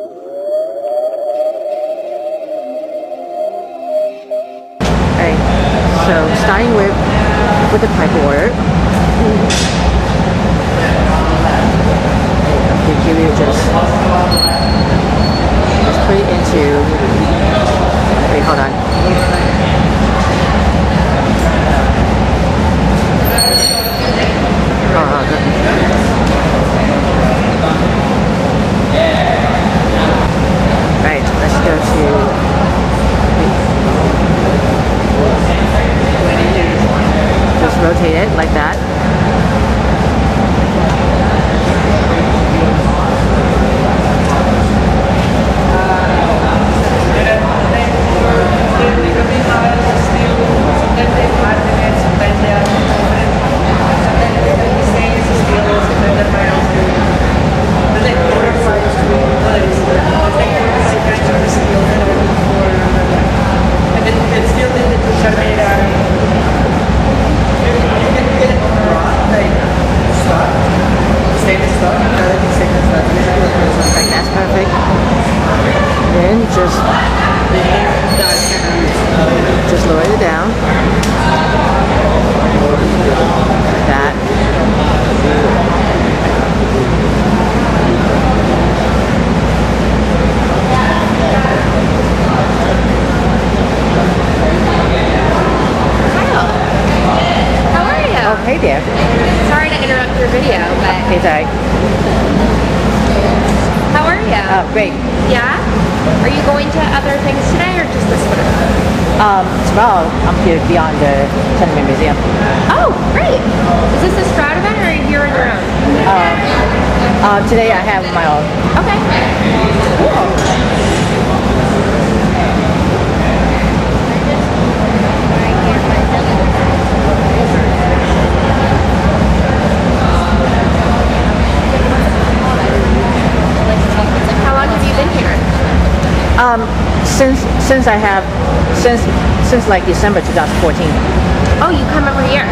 Alright, so starting with the pipe order. Okay, here we just put it into. Wait, hold on. Right, let's go to. Just rotate it like that. That's perfect. Then just lower it down. Like that. Kyle, how are you? Oh, hey there. Sorry to interrupt your video, but Hey, sorry. how are you? Oh, great. Yeah? Are you going to other things today or just this one? Tomorrow I'm here beyond the Tenement Museum. Oh, great. Is this a Stroud event or are you here on your own? Today I have my own. Okay. Cool. How long have you been here? Since like December 2014. Oh, you come every year.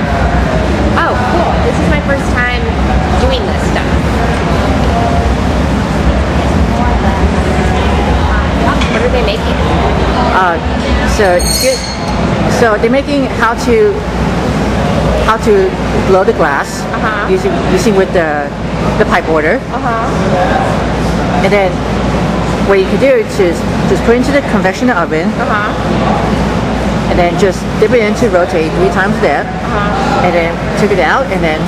Oh, cool. This is my first time doing this stuff. What are they making? So they're making how to blow the glass using with the pipe order. And then what you can do is just put into the convection oven. And then just dip it into rotate 3 times there. And then take it out and then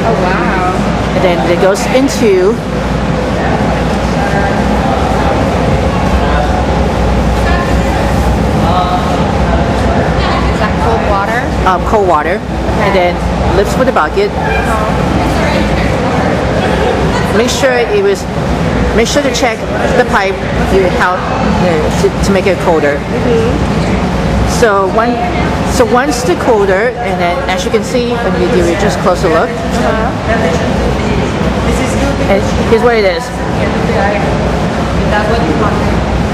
Oh, wow. and then it goes into Is that cold water? cold water. And then lifts with the bucket. Make sure to check the pipe to make it colder. So once the colder, and then as you can see when we give it just closer look, and here's what it is. That's what you want.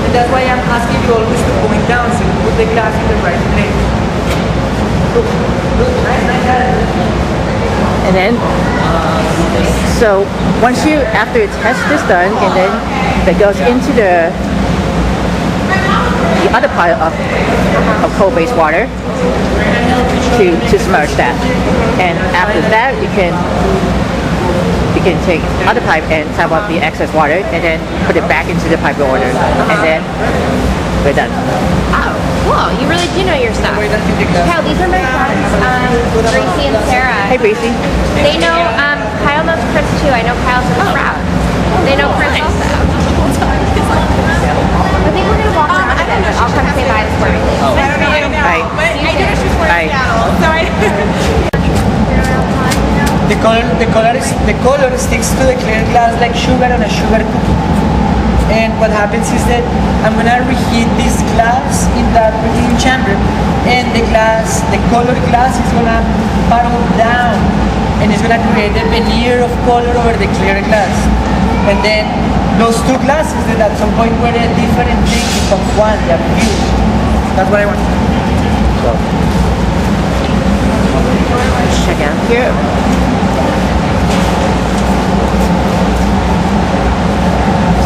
And that's why I'm asking you always to point down so you put the glass in the right place. Look, nice. And then, so once after the test is done, and then that goes into the other part of cold-based water to submerge that. And after that, you can take other pipe and tap out the excess water, and then put it back into the pipe order, and then we're done. Oh, cool. You really do know your stuff. Kyle, these are my friends, Gracie and Sarah. Hey, Gracie. They know, Kyle knows Chris too. I know Kyle's from Sprout. They know Chris also. I think we're going to walk around a bit, but I'll come say bye before we leave. Nice to meet you. Bye. I did a shoot for Bye. The color sticks to the clear glass like sugar on a sugar cookie. And what happens is that I'm gonna reheat this glass in that reheating chamber, and the colored glass is gonna bottle down, and it's gonna create a veneer of color over the clear glass. And then those two glasses, then at some point where they're different things become one, they're fused. That's what I want. Let's check out here.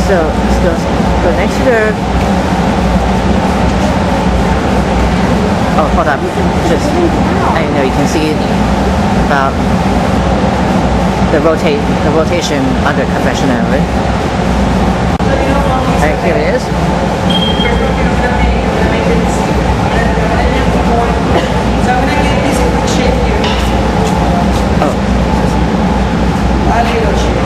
So the. Oh, hold up. Just, I know you can see about the rotation of the convection oven. Alright, here it is. So I'm gonna get this quick shape here. Oh, A little shape.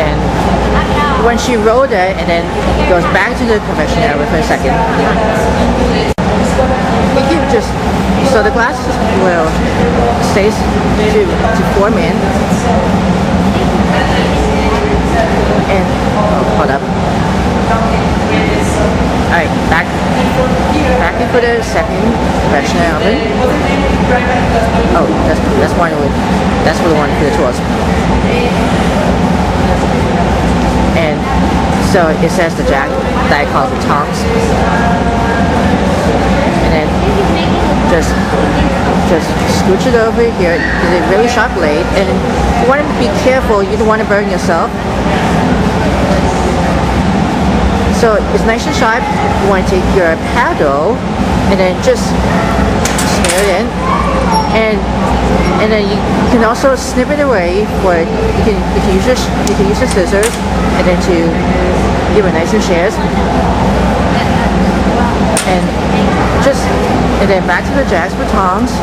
and when she rolled it, and then it goes back to the convection oven for a second. You can just, so the glass will stays to form in, and hold up. Alright, back into the second convection oven. Oh, that's for the one for the tools. And so it says the jack that I call the tongs. And then just scooch it over here with a really sharp blade, and you want to be careful, you don't want to burn yourself. So it's nice and sharp. You want to take your paddle and then just smear it in, and then you can also snip it away. For you can use the scissors, and then to give it nice and shares, and then back to the jacks with tongs.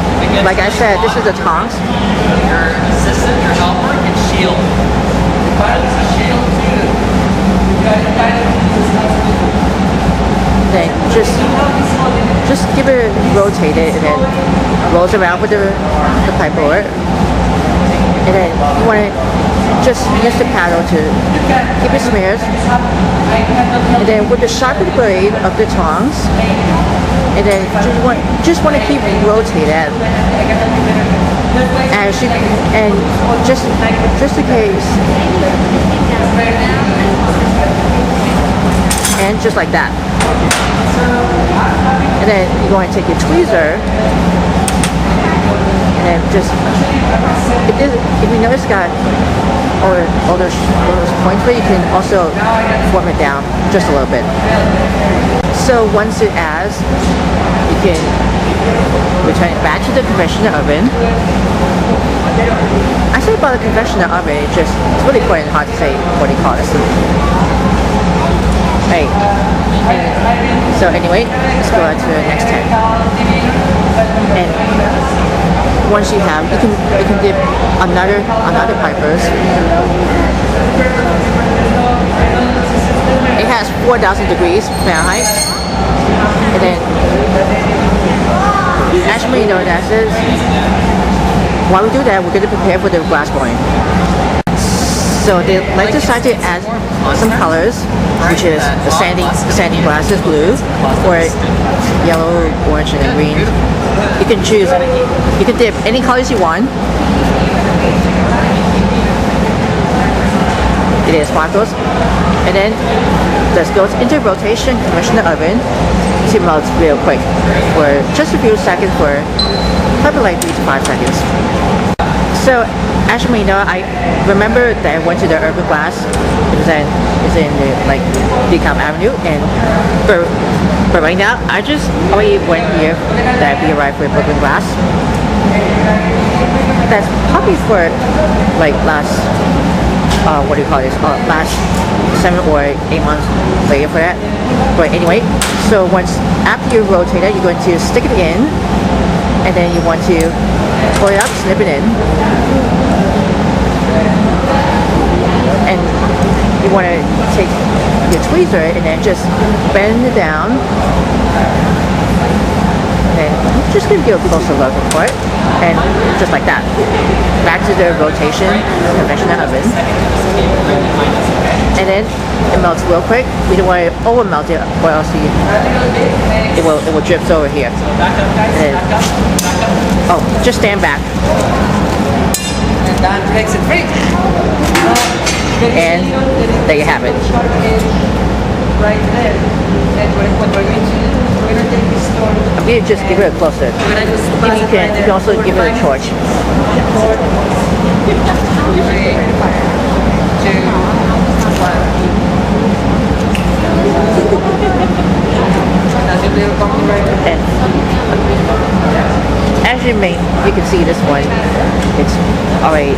Like I said, this is the tongs. Your assistant, your helper can shield. Then just give it rotate it, and then rolls around with the pipe roller. And then you want to just use the paddle to keep it smeared. And then with the sharpened blade of the tongs, and then just want to keep rotating it. And just in case, and just like that. And then you're going to take your tweezer, and then just, if you notice got all those points where you can also form it down just a little bit. So once it adds, you can return it back to the conventional oven. I say about the conventional oven, it's really quite hard to say what you call it. Right. So anyway, let's go on to the next tab. And once you have, you can dip another pipers. It has 4,000 degrees Fahrenheit, and then actually, you know, that is, while we do that, we're going to prepare for the glass blowing. So they like to start to add some colors, which is the sanding glass is blue, or yellow, orange, and green. You can choose. You can dip any colors you want. It is sparkles, and then this goes into rotation conventional oven to melt real quick for just a few seconds, for probably like 3 to 5 seconds. So actually, you know, I remember that I went to the Urban Glass. It's in the, like, Decom Avenue, and but right now I just only went here that we arrived with Brooklyn Glass. That's probably for like last what do you call this? Last 7 or 8 months later for that. But anyway, so after you rotate it, you're going to stick it in, and then you want to pull it up, snip it in, and you want to take your tweezer and then just bend it down, and just give you a closer look for it, and just like that, back to the rotation conventional oven, and then it melts real quick. We don't want to over melt it, or else it will drip over here. And then, oh, just stand back. And that makes it free. And there you have it. Right there. And we're going to I'm going to just give it a closer. Maybe you can also give it a torch. 3, 2, 1. And as you can see this one, it's already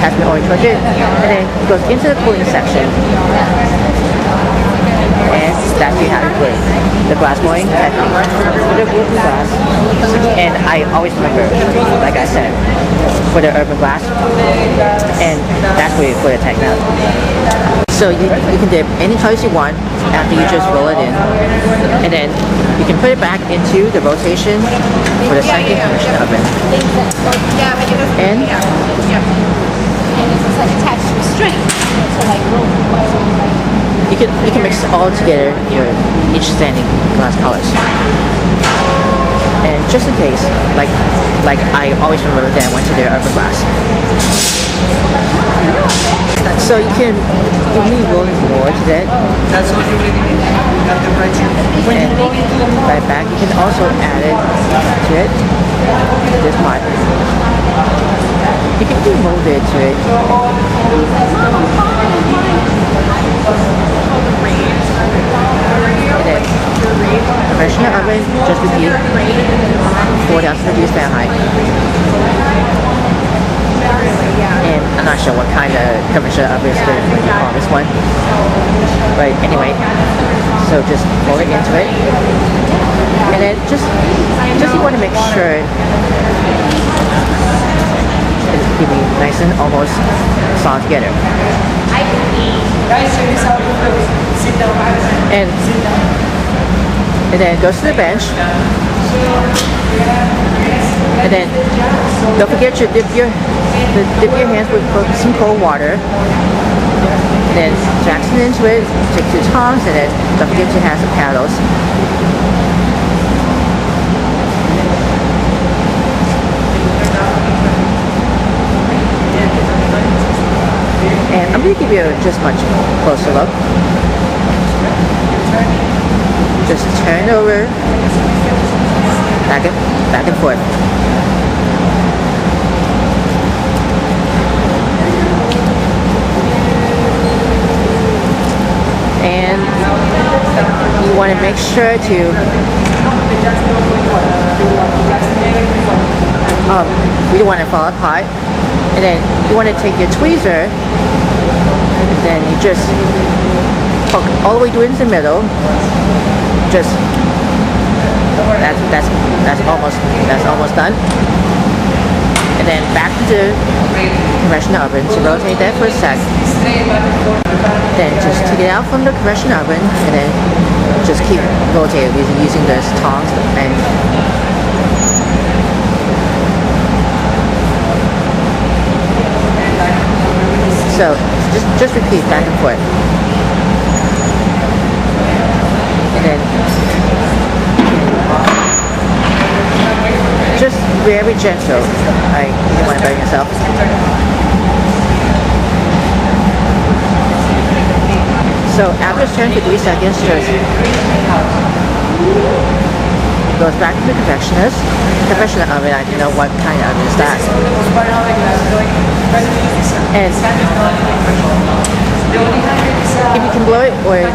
has been already tortured, and then it goes into the cooling section. And that's how you put the glass blowing technique for the gluten glass. And I always remember, like I said, for the urban glass, and that's where you put the technique. So you can dip any colors you want after you just roll it in, and then you can put it back into the rotation for the second convection oven. And It's like attached to a string. So like you can mix all together your each standing glass colors. And just in case, like I always remember that I went to their urban glass. So you can really roll more to that. That's what you really need. Got the right shape. When you roll into the Right back, you can also add it to it. This part. You can demold it to it. And then conventional oven, just repeat 4,000 degrees Fahrenheit. And I'm not sure what kind of conventional oven is going to call this one. But anyway, so just pour it into it. And then just you want to make sure it's going to be nice and almost solid together. Guys, check this out. Sit down. And then it goes to the bench. And then don't forget to dip your hands with some cold water. And then Jackson into it, take 2 tongs, and then don't forget to have some paddles. And I'm going to give you a just much closer look. Just turn over, back and forth. And you want to make sure to you don't want to fall apart. And then you want to take your tweezer, and then you just poke all the way through into the middle. Just that's almost done. And then back to the conventional oven to rotate that for a sec. Then just take it out from the conventional oven, and then just keep rotating using this tongs and so just repeat back and forth. And then just very gentle. You don't want to burn yourself. So after it's turned for 3 seconds, just goes back to the convectional oven. I don't know what kind of oven is that. And if you can blow it or you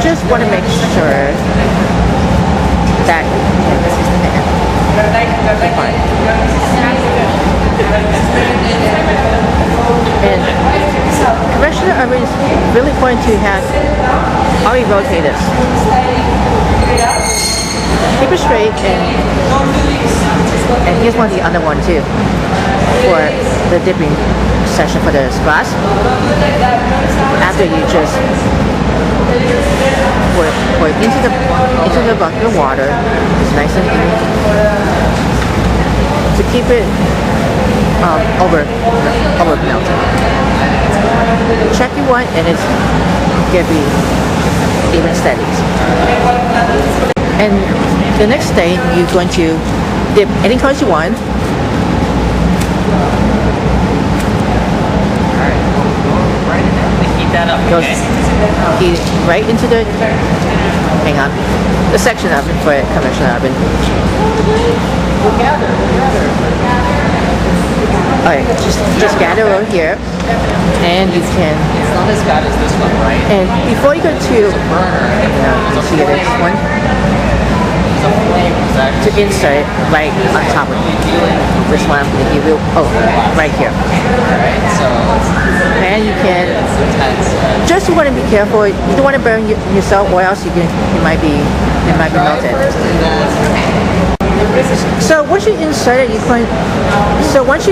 just want to make sure that and conventional oven is really important to have already rotated. Keep it straight, and here's one of the other one too for the dipping session for the glass. After you just pour it into the bucket of water, it's nice and even to keep it over melted. Check your one, and it's gonna be even steady. And the next day, you're going to dip any colors you want. Heat that up, Goes, okay? right into the, hang on, the section oven for a conventional oven. Alright, just gather over here, and you can. It's not as bad as this one, right? And before you go to, you see this one, It's a flame. It's to actually insert it right on top of it. This one I'm going to give you, right here. right. So And you can, it's intense. just want to be careful. You don't want to burn yourself, or else it might be melted. So once you insert it,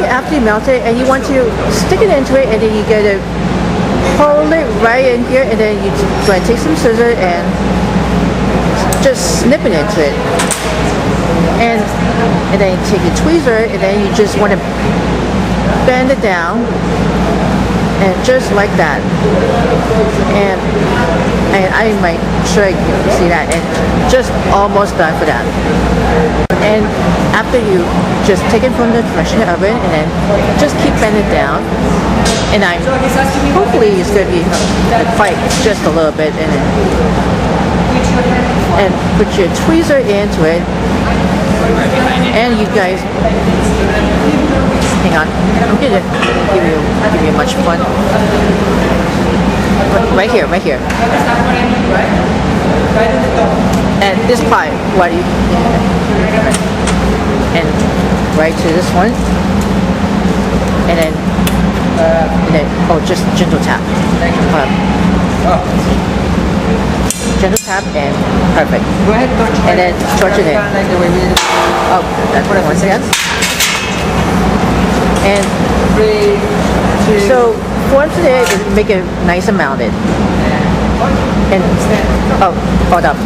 after you melt it, and you want to stick it into it, and then you get to hold it right in here, and then you're going to take some scissors and just snip it into it, and then you take your tweezer, and then you just want to bend it down, and just like that, and I might show you see that, and just almost done for that. And after you just take it from the conventional oven, and then just keep bending it down, and hopefully it's going to be quite just a little bit, and put your tweezer into it, and you guys, hang on, I'm gonna give you much fun. Right here. And this part, and right to this one, and then just gentle tap. Gentle tap, and perfect. Go ahead, torch. And then torch it in. Like the way we did it. Oh, that's what I want to say. And 3, 2. so form today is make it nice and mounded. And hold up.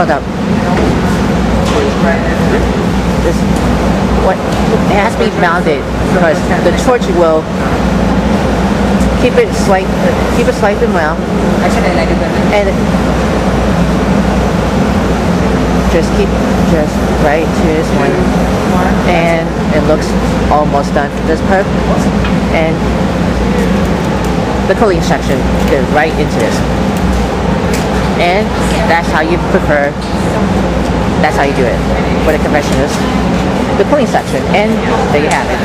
This what it has to be mounded, because the torch will keep it sliced and well. Actually, I like it better. And just right to this one, and it looks almost done for this part, and the cooling section goes right into this, and that's how you do it for the conventionals, the cooling section, and there you have it.